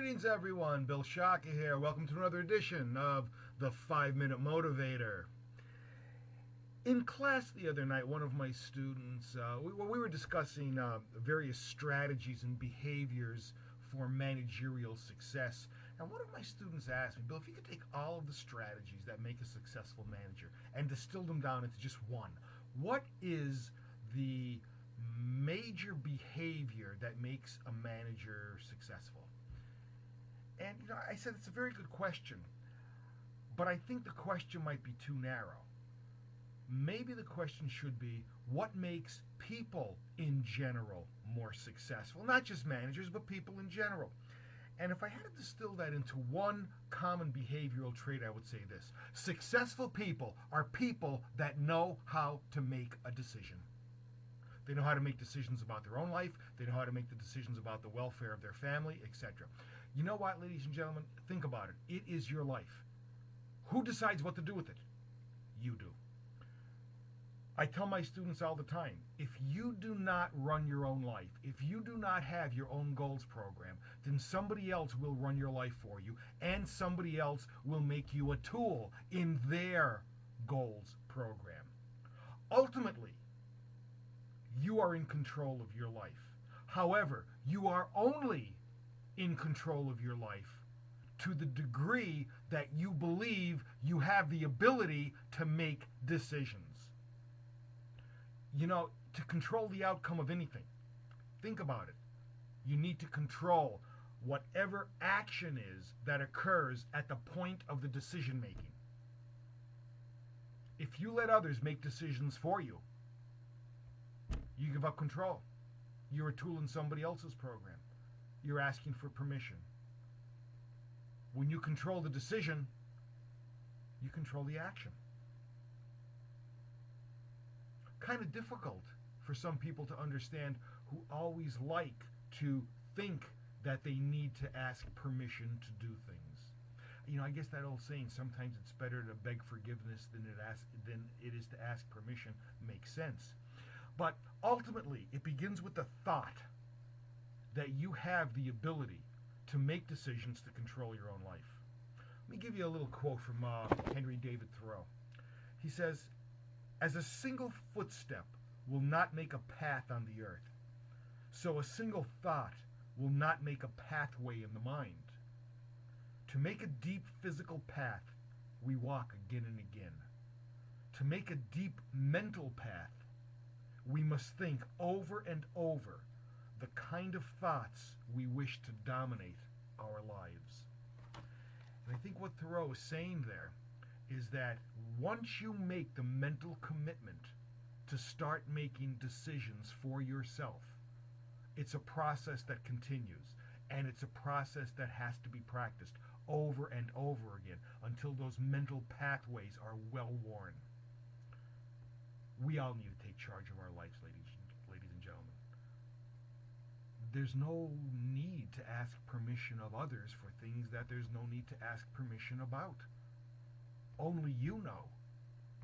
Greetings, everyone. Bill Shaka here. Welcome to another edition of the 5-Minute Motivator. In class the other night, one of my students, we were discussing various strategies and behaviors for managerial success. And one of my students asked me, Bill, if you could take all of the strategies that make a successful manager and distill them down into just one, what is the major behavior that makes a manager successful? And I said it's a very good question, but I think the question might be too narrow. Maybe the question should be, what makes people in general more successful? Not just managers, but people in general. And if I had to distill that into one common behavioral trait, I would say this: successful people are people that know how to make a decision. They know how to make decisions about their own life. They know how to make the decisions about the welfare of their family, etc. You know what, ladies and gentlemen? Think about it. It is your life. Who decides what to do with it? You do. I tell my students all the time, if you do not run your own life, if you do not have your own goals program, then somebody else will run your life for you, and somebody else will make you a tool in their goals program. Ultimately, you are in control of your life. However, you are only in control of your life to the degree that you believe you have the ability to make decisions. To control the outcome of anything, think about it. You need to control whatever action is that occurs at the point of the decision making. If you let others make decisions for you, you give up control. You're a tool in somebody else's program. You're asking for permission. When you control the decision, you control the action. Kind of difficult for some people to understand who always like to think that they need to ask permission to do things. I guess that old saying, sometimes it's better to beg forgiveness than it is to ask permission, makes sense. But ultimately, it begins with the thought that you have the ability to make decisions to control your own life. Let me give you a little quote from Henry David Thoreau. He says, "As a single footstep will not make a path on the earth, so a single thought will not make a pathway in the mind. To make a deep physical path, we walk again and again. To make a deep mental path, we must think over and over the kind of thoughts we wish to dominate our lives." And I think what Thoreau is saying there is that once you make the mental commitment to start making decisions for yourself, it's a process that continues, and it's a process that has to be practiced over and over again until those mental pathways are well worn. We all need to take charge of our lives, ladies and gentlemen. There's no need to ask permission of others for things that there's no need to ask permission about. Only you know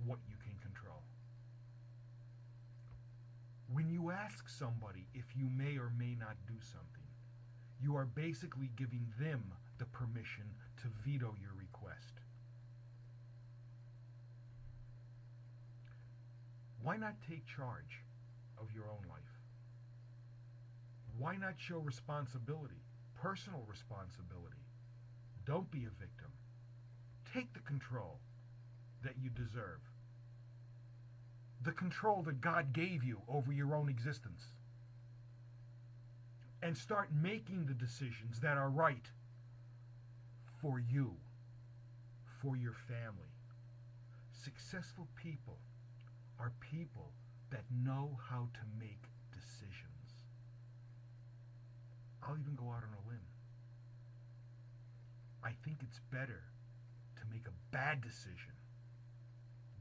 what you can control. When you ask somebody if you may or may not do something, you are basically giving them the permission to veto your request. Why not take charge of your own life? Why not show responsibility, personal responsibility? Don't be a victim. Take the control that you deserve. The control that God gave you over your own existence. And start making the decisions that are right for you, for your family. Successful people are people that know how to make decisions. I'll even go out on a limb. I think it's better to make a bad decision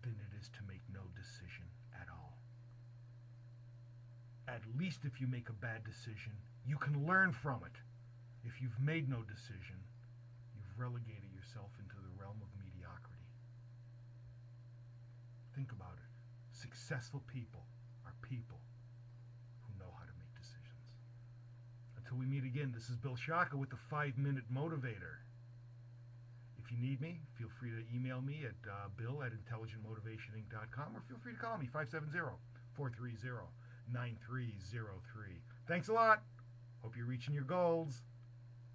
than it is to make no decision at all. At least if you make a bad decision, you can learn from it. If you've made no decision, you've relegated yourself into the realm of mediocrity. Think about it. Successful people are people who know how to make decisions. Till we meet again, this is Bill Shaka with the 5-Minute Motivator. If you need me, feel free to email me at bill@intelligentmotivationinc.com, or feel free to call me 570-430-9303. Thanks a lot. Hope you're reaching your goals.